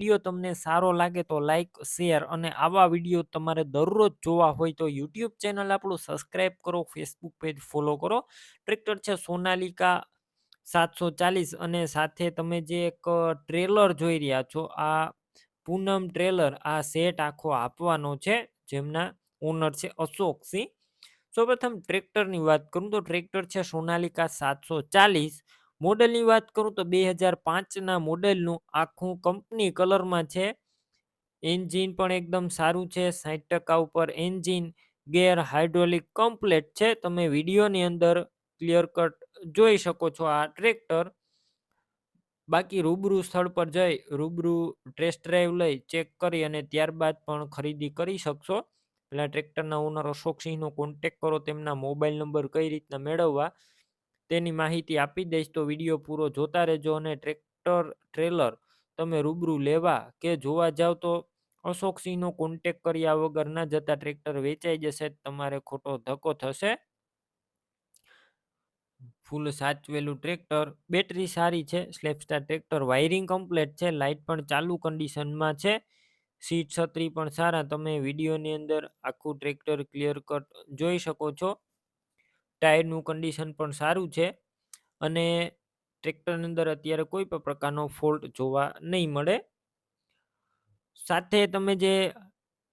Video તમને સારો લાગે તો લાઈક, શેર અને આવા વિડીયો તમારે દરરોજ જોવા હોય તો યુટ્યુબ ચેનલ આપણું સબસ્ક્રાઈબ કરો, ફેસબુક પેજ ફોલો કરો. ટ્રેક્ટર છે સોનાલિકા 740 અને સાથે તમે જે એક ટ્રેલર જોઈ રહ્યા છો આ પૂનમ ટ્રેલર આ સેટ આખો આપવાનો છે, જેમના ઓનર છે અશોકસિંહ. સૌપ્રથમ ટ્રેક્ટરની વાત કરું તો ટ્રેક્ટર છે સોનાલિકા 740. મોડલની વાત કરું તો 2005ના મોડેલનું આખું કંપની કલરમાં છે. એન્જિન પણ એકદમ સારું છે, 60% ઉપર એન્જિન, ગેર, હાઇડ્રોલિક કમ્પ્લેટ છે. તમે વિડીયોની અંદર ક્લિયર કટ જોઈ શકો છો આ ટ્રેક્ટર. બાકી રૂબરૂ સ્થળ પર જઈ રૂબરૂ ટેસ્ટ ડ્રાઈવ લઈ ચેક કરી અને ત્યારબાદ પણ ખરીદી કરી શકશો. પેલા ટ્રેક્ટરના ઓનર અશોકસિંહનો કોન્ટેક કરો, તેમના મોબાઈલ નંબર કઈ રીતના મેળવવા તેની માહિતી આપી દઈશ, તો વિડીયો પૂરો જોતા રહેજો. અને ટ્રેક્ટર ટ્રેલર તમે રૂબરૂ લેવા કે જોવા જાવ તો અશોકસિંહનો કોન્ટેક કર્યા વગર ના જતા ટ્રેક્ટર વેચાઈ જશે, તમારે ખોટો ધક્કો થશે. ફૂલ સાચવેલું ટ્રેક્ટર, બેટરી સારી છે, સ્લેપસ્ટાર ટ્રેક્ટર, વાયરિંગ કમ્પ્લેટ છે, લાઇટ પણ ચાલુ કન્ડિશનમાં છે, સીટ છત્રી પણ સારા. તમે વિડીયોની અંદર આખું ટ્રેક્ટર ક્લિયર કટ જોઈ શકો છો. ટાયરનું કન્ડિશન પણ સારું છે અને ટ્રેક્ટરની અંદર અત્યારે કોઈ પણ પ્રકારનો ફોલ્ટ જોવા નહીં મળે. સાથે તમે જે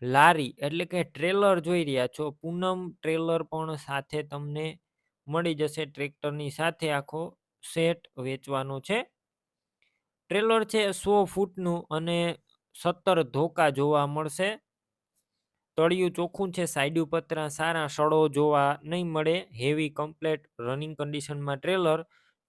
લારી એટલે કે ટ્રેલર જોઈ રહ્યા છો, પૂનમ ટ્રેલર પણ સાથે તમને મળી જશે. ટ્રેક્ટરની સાથે આખો સેટ વેચવાનો છે. ટ્રેલર છે 100 ફૂટનું અને 17 ધોકા જોવા મળશે. તળિયું ચોખ્ખું છે, સાઈડ પતરા સારા, સડો જોવા નહીં મળે. હેવી કમ્પ્લેટ રનિંગ કન્ડિશનમાં ટ્રેલર.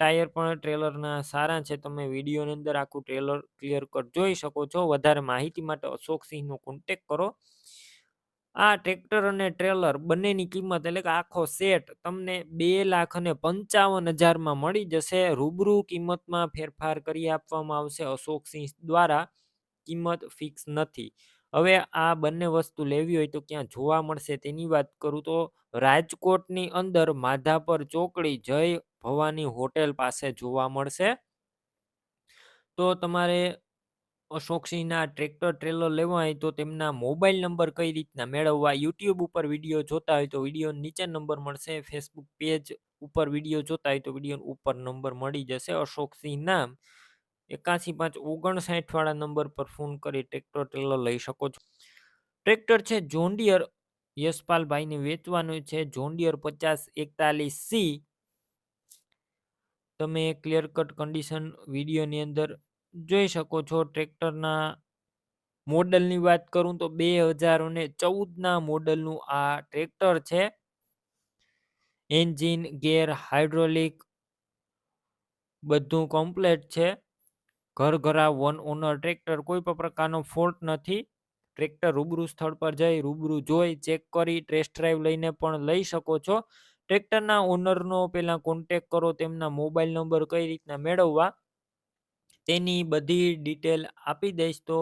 ટાયર પણ ટ્રેલરના સારા છે. તમે વિડીયોની અંદર આખું ટ્રેલર ક્લિયર કટ જોઈ શકો છો. વધારે માહિતી માટે અશોકસિંહનો કોન્ટેક કરો. આ ટ્રેક્ટર અને ટ્રેલર બંનેની કિંમત એટલે કે આખો સેટ તમને 2,55,000 મળી જશે. રૂબરૂ કિંમતમાં ફેરફાર કરી આપવામાં આવશે અશોકસિંહ દ્વારા, કિંમત ફિક્સ નથી. હવે આ બંને વસ્તુ લેવી હોય તો ક્યાં જોવા મળશે તેની વાત કરું તો રાજકોટની અંદર માધાપર ચોકડી જય ભવાની હોટેલ પાસે જોવા મળશે. તો તમારે અશોકસિંહના ટ્રેક્ટર ટ્રેલર લેવા હોય તો તેમના મોબાઈલ નંબર કઈ રીતના મેળવવા, યુટ્યુબ ઉપર વિડીયો જોતા હોય તો વિડીયો નીચે નંબર મળશે, ફેસબુક પેજ ઉપર વિડીયો જોતા હોય તો વિડીયો ઉપર નંબર મળી જશે. અશોકસિંહ નામ 81,559 વાળા નંબર પર ફોન કરી ટ્રેક્ટર ટ્રેલર લઈ શકો છો. ટ્રેક્ટર છે જોન્ડિયર, યશપાલભાઈને વેચવાનું છે. John Deere 5041C. તમે ક્લિયર કટ કન્ડિશન વિડીયોની અંદર જોઈ શકો છો. ટ્રેક્ટરના મોડલની વાત કરું તો 2014ના મોડલનું આ ટ્રેક્ટર છે. એન્જિન, ગેર, હાઇડ્રોલિક બધું કમ્પ્લેટ છે. ઘરઘરા વન ઓનર ટ્રેક્ટર, કોઈ પણ પ્રકારનો ફોલ્ટ નથી. ટ્રેક્ટર રૂબરૂ સ્થળ પર જઈ રૂબરૂ જોઈ ચેક કરી ટેસ્ટ ડ્રાઈવ લઈને પણ લઈ શકો છો. ટ્રેક્ટરના ઓનરનો પહેલાં કોન્ટેક કરો, તેમના મોબાઈલ નંબર કઈ રીતના મેળવવા તેની બધી ડિટેલ આપી દઈશ, તો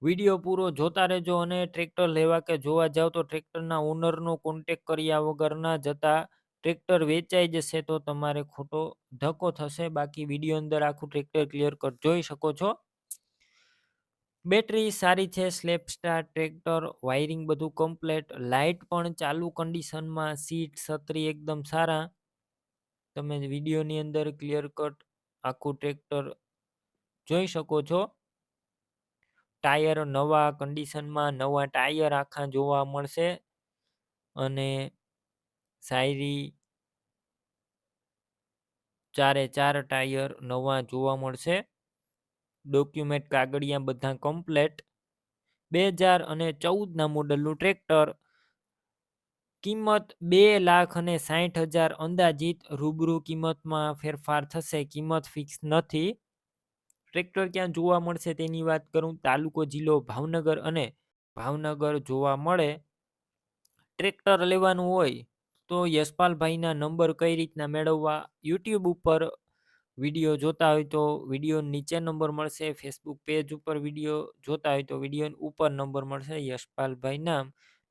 વિડીયો પૂરો જોતા રહેજો. અને ટ્રેક્ટર લેવા કે જોવા જાવ તો ટ્રેક્ટરના ઓનરનો કોન્ટેક કર્યા વગર ના જતા ટ્રેક્ટર વેચાઈ જશે, તો તમારે ખોટો ધક્કો થશે. બાકી વિડીયો અંદર આખું ટ્રેક્ટર ક્લિયર કટ જોઈ શકો છો. બેટરી સારી છે, સ્લેપસ્ટાર ટ્રેક્ટર, વાયરિંગ બધું કમ્પ્લેટ, લાઇટ પણ ચાલુ કન્ડિશનમાં, સીટ છત્રી એકદમ સારા. તમે વિડીયોની અંદર ક્લિયર કટ આખું ટ્રેક્ટર જોઈ શકો છો. ટાયર નવા કન્ડિશનમાં, નવા ટાયર આખા જોવા મળશે અને શાયરી 4 ટાયર નવા જોવા મળશે. ડોક્યુમેન્ટ કાગળિયા બધા કમ્પ્લેટ. 2014ના મોડલનું ટ્રેક્ટર, કિંમત 2,60,000 અંદાજિત. રૂબરૂ કિંમતમાં ફેરફાર થશે, કિંમત ફિક્સ નથી. ટ્રેક્ટર ક્યાં જોવા મળશે તેની વાત કરું, તાલુકો જિલ્લો ભાવનગર અને ભાવનગર જોવા મળે. ટ્રેક્ટર લેવાનું હોય તો યશપાલભાઈના નંબર કઈ રીતના મેળવવા, યુટ્યુબ ઉપર વિડીયો જોતા હોય તો વિડીયો નીચે નંબર મળશે, ફેસબુક પેજ ઉપર વિડીયો જોતા હોય તો વિડીયો ઉપર નંબર મળશે. યશપાલભાઈ નામ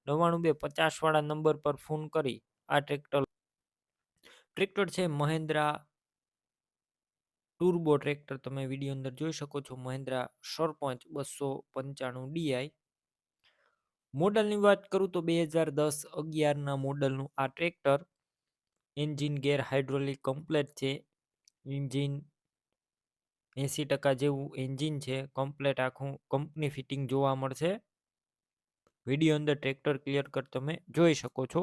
99,250 વાળા નંબર પર ફોન કરી આ ટ્રેક્ટર છે મહેન્દ્રા ટર્બો ટ્રેક્ટર તમે વિડીયો અંદર જોઈ શકો છો, મહિન્દ્રા સરપંચ 295 DI. મોડલની વાત કરું તો 2010-11ના મોડલનું આ ટ્રેક્ટર. એન્જિન ગેર હાઇડ્રોલિક કમ્પ્લેટ છે. એન્જિન 80% જેવું એન્જિન છે, કમ્પ્લેટ આખું કંપની ફિટિંગ જોવા મળશે. વિડીયો અંદર ટ્રેક્ટર ક્લિયર કટ તમે જોઈ શકો છો.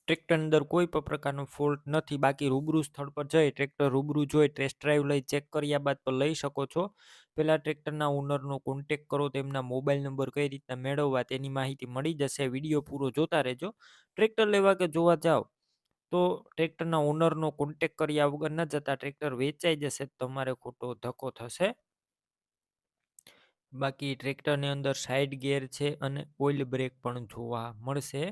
ટ્રેક્ટર અંદર કોઈ પણ પ્રકારનો ફોલ્ટ નથી. બાકી રૂબરૂ સ્થળ પર જઈ ટ્રેક્ટર રૂબરૂ જોઈ ટેસ્ટ ડ્રાઈવ લઈ ચેક કર્યા બાદ પણ લઈ શકો છો. પહેલા ટ્રેક્ટરના ઓનરનો કોન્ટેક્ટ કરો, તેમના મોબાઈલ નંબર કઈ રીતના મેળવવા તેની માહિતી મળી જશે. વિડીયો પૂરો જોતા રહેજો. ટ્રેક્ટર લેવા કે જોવા જાઓ તો ટ્રેક્ટરના ઓનરનો કોન્ટેક્ટ કર્યા વગર ન જતા. ટ્રેક્ટર વેચાઈ જશે, તમારે ખોટો ધક્કો થશે. બાકી ટ્રેક્ટરની અંદર સાઇડ ગિયર છે અને ઓઇલ બ્રેક પણ જોવા મળશે.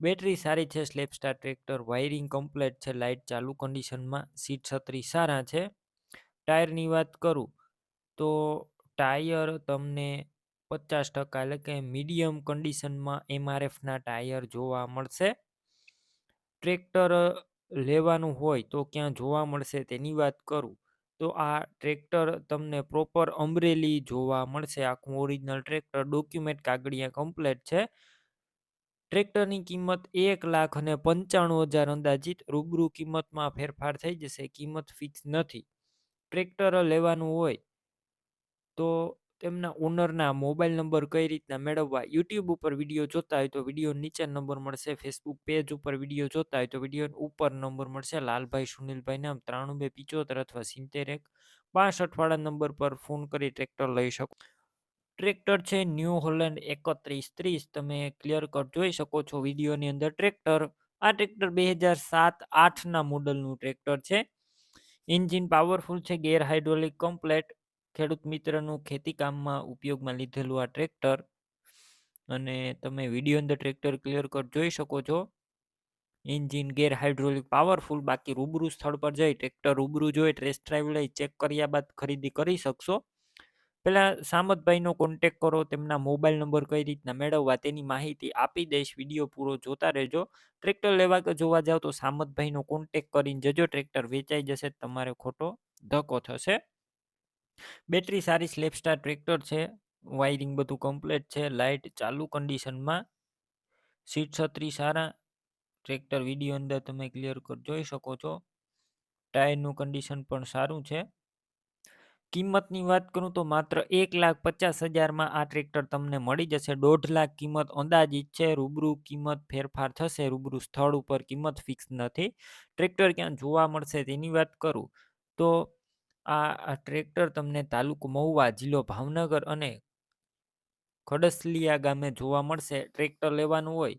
બેટરી સારી છે. સ્લેપસ્ટાર ટ્રેક્ટર. વાયરિંગ કમ્પ્લેટ છે, લાઇટ ચાલુ કન્ડિશનમાં. સીટ છત્રી સારા છે. ટાયરની વાત કરું તો ટાયર તમને 50% એટલે કે મીડિયમ કન્ડિશનમાં MRFના ટાયર જોવા મળશે. ટ્રેક્ટર લેવાનું હોય તો ક્યાં જોવા મળશે તેની વાત કરું તો આ ટ્રેક્ટર તમને પ્રોપર અમરેલી જોવા મળશે. આખું ઓરિજિનલ ટ્રેક્ટર, ડોક્યુમેન્ટ કાગળિયા કમ્પ્લેટ છે. ટ્રેક્ટરની કિંમત 1,95,000 અંદાજિત. રૂબરૂ કિંમતમાં ફેરફાર થઈ જશે, કિંમત ફિક્સ નથી. ટ્રેક્ટર લેવાનું હોય તો તેમના ઓનરના મોબાઈલ નંબર કઈ રીતના મેળવવા. યુટ્યુબ ઉપર વિડીયો જોતા હોય તો વિડીયો નીચે નંબર મળશે. ફેસબુક પેજ ઉપર વિડીયો જોતા હોય તો વિડીયો ઉપર નંબર મળશે. લાલભાઈ સુનિલભાઈ નામ 9275 અથવા 7165 વાળા નંબર પર ફોન કરી ટ્રેક્ટર લઈ શકો. ટ્રેક્ટર છે ન્યૂ હોલેન્ડ 3130. તમે ક્લિયર કટ જોઈ શકો છો વિડીયોની અંદર ટ્રેક્ટર. આ ટ્રેક્ટર 2007-8ના મોડલનું ટ્રેક્ટર છે. એન્જિન પાવરફુલ છે, ગેર હાઇડ્રોલિક કમ્પ્લેટ. ખેડૂત મિત્રનું ખેતી કામમાં ઉપયોગમાં લીધેલું આ ટ્રેક્ટર. અને તમે વિડીયો અંદર ટ્રેક્ટર ક્લિયર કટ જોઈ શકો છો. એન્જિન ગેર હાઇડ્રોલિક પાવરફુલ. બાકી રૂબરૂ સ્થળ પર જઈ ટ્રેક્ટર રૂબરૂ જોઈ ટેસ્ટ ડ્રાઈવ લઈ ચેક કર્યા બાદ ખરીદી કરી શકશો. પહેલા સામતભાઈનો કોન્ટેક્ટ કરો, તેમના મોબાઈલ નંબર કઈ રીતના મેળવવા તેની માહિતી આપી દઈશ. વિડીયો પૂરો જોતા રહેજો. ટ્રેક્ટર લેવા કે જોવા જાવ તો સામતભાઈનો કોન્ટેક્ટ કરીને જજો. ટ્રેક્ટર વેચાઈ જશે, તમારે ખોટો ધક્કો થશે. બેટરી સારી. સ્લેપસ્ટાર ટ્રેક્ટર છે. વાયરિંગ બધું કમ્પ્લીટ છે. લાઇટ ચાલુ કન્ડિશનમાં. સીટ છત્રી સારા. ટ્રેક્ટર વિડીયો અંદર તમે ક્લિયર કટ જોઈ શકો છો. ટાયરનું કન્ડિશન પણ સારું છે. કિંમતની વાત કરું તો માત્ર 1,50,000માં આ ટ્રેક્ટર તમને મળી જશે. 1.5 લાખ કિંમત અંદાજિત છે. રૂબરૂ કિંમત ફેરફાર થશે. રૂબરૂ સ્થળ ઉપર કિંમત ફિક્સ નથી. ટ્રેક્ટર ક્યાં જોવા મળશે તેની વાત કરું તો આ ટ્રેક્ટર તમને તાલુકો મહુવા, જિલ્લો ભાવનગર અને ખડસલિયા ગામે જોવા મળશે. ટ્રેક્ટર લેવાનું હોય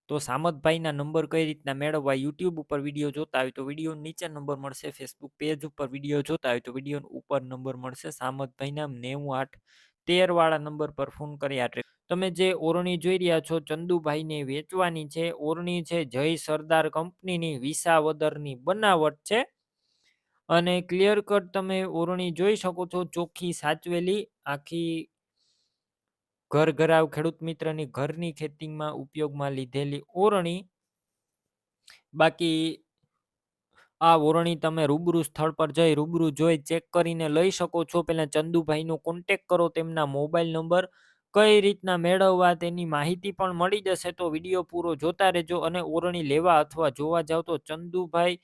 તો સામતભાઈના નંબર કઈ રીતના મેળવવા. યુટ્યુબ ઉપર વિડીયો જોતા હોય તો વિડીયો નીચે નંબર મળશે. ફેસબુક પેજ ઉપર વિડીયો જોતા હોય તો વિડીયો ઉપર નંબર મળશે. સામતભાઈના 9813 વાળા નંબર પર ફોન કરી આ તમે જે ઓરણી જોઈ રહ્યા છો ચંદુભાઈને વેચવાની છે. ઓરણી છે જય સરદાર કંપનીની વિસાવદરની બનાવટ છે. અને ક્લિયર કટ તમે ઓરણી જોઈ શકો છો. ચોખ્ખી સાચવેલી આખી ઘર ઘરાવ ખેડૂત મિત્રની ઘરની ખેતીમાં ઉપયોગમાં લીધેલી ઓરણી. બાકી આ ઓરણી તમે રૂબરૂ સ્થળ પર જઈ રૂબરૂ જોઈ ચેક કરીને લઈ શકો છો. પહેલા ચંદુભાઈનો કોન્ટેક્ટ કરો, તેમના મોબાઈલ નંબર કઈ રીતના મેળવવા તેની માહિતી પણ મળી જશે. તો વિડીયો પૂરો જોતા રહેજો. અને ઓરણી લેવા અથવા જોવા જાવ તો ચંદુભાઈ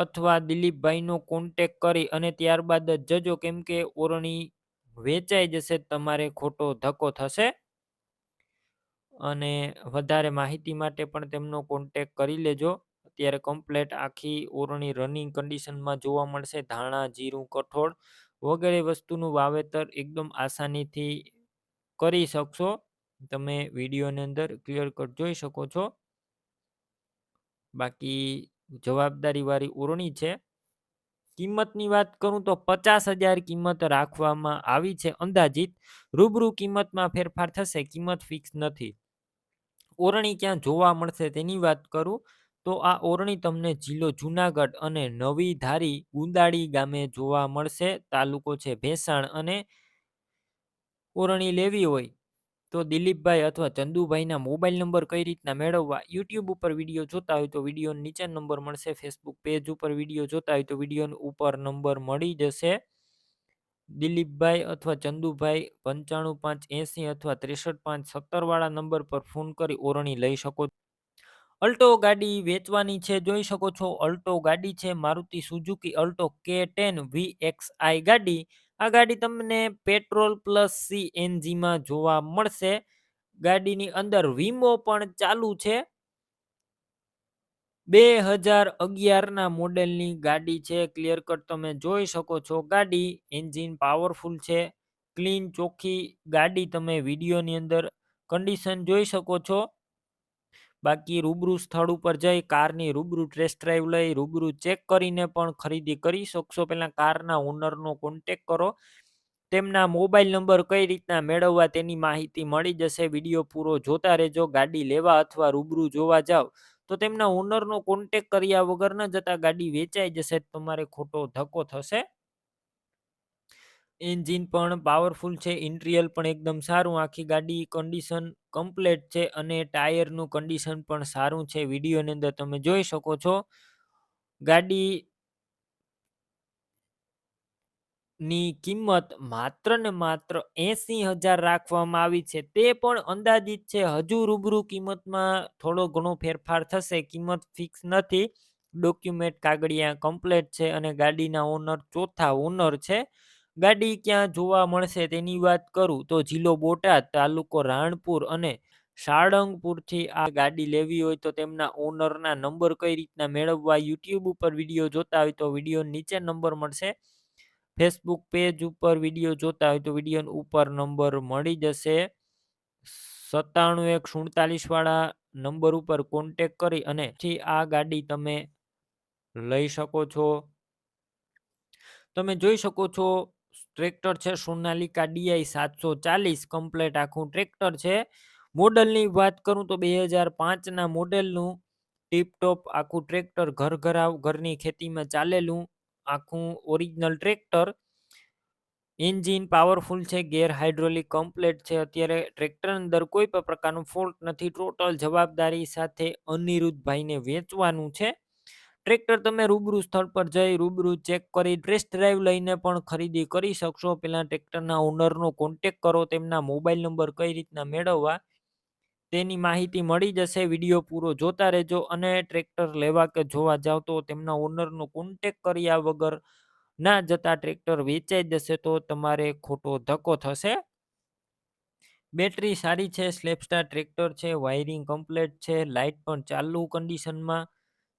અથવા દિલીપભાઈનો કોન્ટેક્ટ કરી અને ત્યારબાદ જ જજો, કેમ કે ઓરણી વેચાઈ જશે, તમારે ખોટો ધક્કો થશે. અને વધારે માહિતી માટે પણ તેમનો કોન્ટેક્ટ કરી લેજો. અત્યારે કમ્પ્લેટ આખી ઓરણી રનિંગ કન્ડિશનમાં જોવા મળશે. ધાણા, જીરું, કઠોળ વગેરે વસ્તુનું વાવેતર એકદમ આસાનીથી કરી શકશો. તમે વિડીયોની અંદર ક્લિયર કટ જોઈ શકો છો. બાકી જવાબદારી વાળી ઓરણી છે. કિંમતની વાત કરું તો 50,000 કિંમત રાખવામાં આવી છે અંદાજિત. રૂબરૂ કિંમતમાં ફેરફાર થશે, કિંમત ફિક્સ નથી. ઓરણી ક્યાં જોવા મળશે તેની વાત કરું તો આ ઓરણી તમને જિલ્લો જુનાગઢ અને નવી ધારી ગુંદાળી ગામે જોવા મળશે. તાલુકો છે ભેસાણ. અને ઓરણી લેવી હોય તો દિલીપભાઈ અથવા ચંદુભાઈના મોબાઈલ નંબર કઈ રીતના મેળવવા? યુટ્યુબ ઉપર વિડીયો જોતા હોય તો વિડીયો નીચે નંબર મળશે. ફેસબુક પેજ ઉપર વિડીયો જોતા હોય તો વિડીયો ઉપર નંબર મળી જશે. દિલીપભાઈ અથવા ચંદુભાઈ 95 580 અથવા 63 5 17 વાળા નંબર પર ફોન કરી ઓરણી લઈ શકો છો. અલ્ટો ગાડી વેચવાની છે, જોઈ શકો છો. અલ્ટો ગાડી છે, Maruti Suzuki Alto K10 VXI ગાડી. આ ગાડી તમને પેટ્રોલ પ્લસ CNGમાં જોવા મળશે. ગાડીની અંદર વીમો પણ ચાલુ છે. 2011ના મોડેલની ગાડી છે. ક્લિયર કટ તમે જોઈ શકો છો. ગાડી એન્જિન પાવરફુલ છે, ક્લીન ચોખ્ખી ગાડી તમે વિડીયોની અંદર કન્ડિશન જોઈ શકો છો. બાકી રૂબરૂ સ્થળ ઉપર જઈ કારની રૂબરૂ ટેસ્ટ ડ્રાઈવ લઈ રૂબરૂ ચેક કરીને પણ ખરીદી કરી શકશો. પહેલાં કારના ઓનરનો કોન્ટેક કરો. તેમના મોબાઈલ નંબર કઈ રીતના મેળવવા તેની માહિતી મળી જશે. વિડીયો પૂરો જોતા રહેજો. ગાડી લેવા અથવા રૂબરૂ જોવા જાવ તો તેમના ઓનરનો કોન્ટેક કર્યા વગર ન જતા ગાડી વેચાઈ જશે. તમારે ખોટો ધક્કો થશે. એન્જિન પણ પાવરફુલ છે, ઇન્ટિરિયર પણ એકદમ સારું, આખી ગાડી કન્ડિશન કમ્પ્લેટ છે અને ટાયરનું કન્ડિશન પણ સારું છે. વિડીયોની અંદર તમે જોઈ શકો છો. ગાડી ની કિંમત માત્ર ને માત્ર 80,000 રાખવામાં આવી છે. તે પણ અંદાજિત છે. હજુ રૂબરૂ કિંમતમાં થોડો ઘણો ફેરફાર થશે. કિંમત ફિક્સ નથી. ડોક્યુમેન્ટ કાગળિયા કમ્પ્લેટ છે અને ગાડીના ઓનર ચોથા ઓનર છે. ગાડી ક્યાં જોવા મળશે તેની વાત કરું તો જિલ્લો બોટાદ, તાલુકો રાણપુર અને સાળંગપુરથી આ ગાડી લેવી હોય તો તેમના ઓનરના નંબર કઈ રીતના મેળવવા? યુટ્યુબ ઉપર વિડીયો જોતા હોય તો વિડીયો નીચે નંબર મળશે. ફેસબુક પેજ ઉપર વિડીયો જોતા હોય તો વિડીયો ઉપર નંબર મળી જશે. 97 1 47 વાળા નંબર ઉપર કોન્ટેક કરી અને આ ગાડી તમે લઈ શકો છો. તમે જોઈ શકો છો ટ્રેક્ટર છે સોનાલિકા DI 740 કમ્પ્લેટ આખું ટ્રેક્ટર છે. મોડલની વાત કરું તો 2005ના મોડેલનું ટીપટોપ આખું ટ્રેક્ટર, ઘરની ખેતીમાં ચાલેલું આખું ઓરિજિનલ ટ્રેક્ટર. એન્જિન પાવરફુલ છે, ગેર હાઇડ્રોલિક કમ્પ્લેટ છે. અત્યારે ટ્રેક્ટર અંદર કોઈ પણ પ્રકારનો ફોલ્ટ નથી. ટોટલ જવાબદારી સાથે અનિરુદ્ધભાઈને વેચવાનું છે. ટ્રેક્ટર તમે રૂબરૂ સ્થળ પર જઈ રૂબરૂ ચેક કરી ટેસ્ટ ડ્રાઈવ લઈને પણ ખરીદી કરી શકશો. પહેલાં ટ્રેક્ટરના ઓનરનો કોન્ટેક કરો. તેમના મોબાઈલ નંબર કઈ રીતના મેળવવા તેની માહિતી મળી જશે. વિડીયો પૂરો જોતા રહેજો અને ટ્રેક્ટર લેવા કે જોવા જાવ તો તેમના ઓનરનો કોન્ટેક કર્યા વગર ના જતા ટ્રેક્ટર વેચાઈ જશે તો તમારે ખોટો ધક્કો થશે. બેટરી સારી છે, સ્લેપસ્ટાર ટ્રેક્ટર છે, વાયરિંગ કમ્પ્લેટ છે, લાઇટ પણ ચાલુ કન્ડિશનમાં,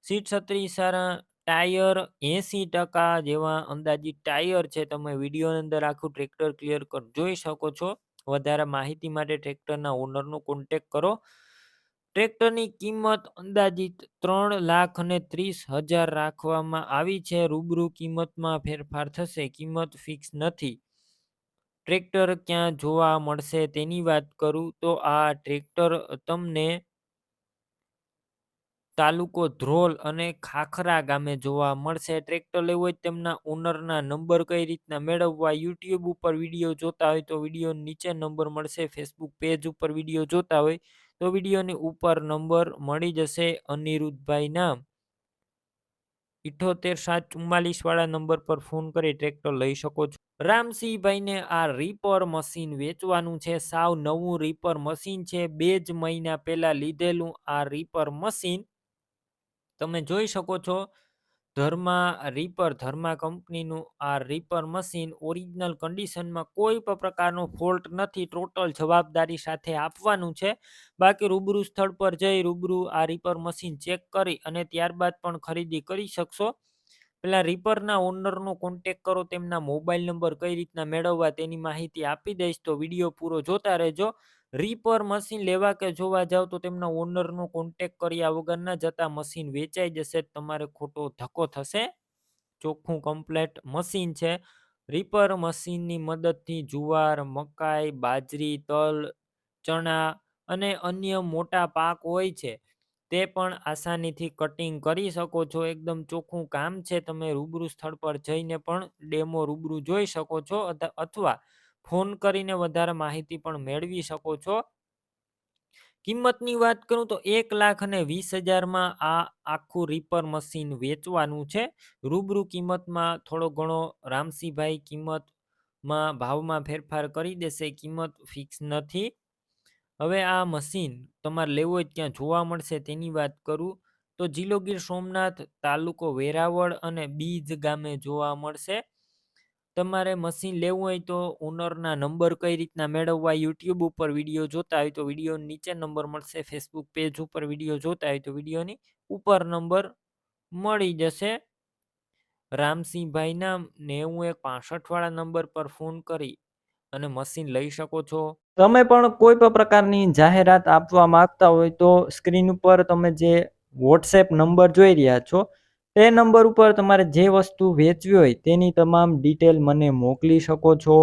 સીટ છત્રી સારા, ટાયર 80% જેવા અંદાજિત ટાયર છે. તમે વિડીયોની અંદર આખું ટ્રેક્ટર ક્લિયર કટ જોઈ શકો છો. વધારે માહિતી માટે ટ્રેક્ટરના ઓનરનો કોન્ટેક કરો. ટ્રેક્ટરની કિંમત અંદાજિત 3,30,000 રાખવામાં આવી છે. રૂબરૂ કિંમતમાં ફેરફાર થશે. કિંમત ફિક્સ નથી. ટ્રેક્ટર ક્યાં જોવા મળશે તેની વાત કરું તો આ ટ્રેક્ટર તમને તાલુકો ધ્રોલ અને ખાખરા ગામે જોવા મળશે. ટ્રેક્ટર લેવું હોય તેમના ઓનરના નંબર કઈ રીતના મેળવવા? યુટ્યુબ ઉપર વિડીયો જોતા હોય તો વિડીયો નીચે નંબર મળશે. ફેસબુક પેજ ઉપર વિડીયો જોતા હોય તો વિડીયોની ઉપર નંબર મળી જશે. અનિરુદ્ધભાઈ નામ 78 7 44 વાળા નંબર પર ફોન કરી ટ્રેક્ટર લઈ શકો છો. રામસિંહભાઈને આ રીપર મશીન વેચવાનું છે. સાવ નવું રીપર મશીન છે. 2 જ મહિના પહેલા લીધેલું આ રીપર મશીન તમે જોઈ શકો છો. ધર્મા કંપનીનું આ રીપર મશીન ઓરિજિનલ કન્ડિશનમાં કોઈ પણ પ્રકારનો ફોલ્ટ નથી. ટોટલ જવાબદારી સાથે આપવાનું છે. બાકી રૂબરૂ સ્થળ પર જઈ રૂબરૂ આ રીપર મશીન ચેક કરી અને ત્યારબાદ પણ ખરીદી કરી શકશો. પેલા રીપરના ઓનરનો કોન્ટેક કરો. તેમના મોબાઈલ નંબર કઈ રીતના મેળવવા તેની માહિતી આપી દઈશ તો વિડીયો પૂરો જોતા રહેજો. રીપર મશીન લેવા કે જોવા જાવ તો તેમના ઓનરનો કોન્ટેક કર્યા વગર ના જતા મશીન વેચાઈ જશે. તમારે ખોટો ધક્કો થશે. ચોખ્ખું કમ્પ્લેટ મશીન છે. રીપર મશીનની મદદથી જુવાર, મકાઈ, બાજરી, તલ, ચણા અને અન્ય મોટા પાક હોય છે તે પણ આસાનીથી કટિંગ કરી શકો છો. એકદમ ચોખ્ખું કામ છે. તમે રૂબરૂ સ્થળ પર જઈને પણ ડેમો રૂબરૂ જોઈ શકો છો અથવા ફોન કરીને વધારે માહિતી પણ મેળવી શકો છો. કિંમતની વાત કરું તો 1,20,000માં આ આખું રીપર મશીન વેચવાનું છે. રૂબરૂ કિંમતમાં થોડો ઘણો રામસિંહભાઈ કિંમતમાં ભાવમાં ફેરફાર કરી દેશે, કિંમત ફિક્સ નથી. હવે આ મશીન તમારે લેવું હોય ત્યાં જોવા મળશે તેની વાત કરું તો જિલ્લો ગીર સોમનાથ, તાલુકો વેરાવળ અને બીજ ગામે જોવા મળશે. તમારે મશીન લેવું હોય તો ઓનરના નંબર કઈ રીતના મેળવવા, યુટ્યુબ ઉપર વિડીયો જોતા હોય તો વિડીયો નીચે નંબર મળશે, ફેસબુક પેજ ઉપર વિડીયો જોતા હોય તો વિડીયોની ઉપર નંબર મળી જશે. રામસિંહભાઈના 9165 વાળા નંબર પર ફોન કરી અને મશીન લઈ શકો છો. તમે પણ કોઈ પણ પ્રકારની જાહેરાત આપવા માંગતા હોય તો સ્ક્રીન ઉપર તમે જે વોટ્સએપ નંબર જોઈ રહ્યા છો તે નંબર ઉપર તમારે જે વસ્તુ વેચવી હોય તેની તમામ ડિટેલ મને મોકલી શકો છો.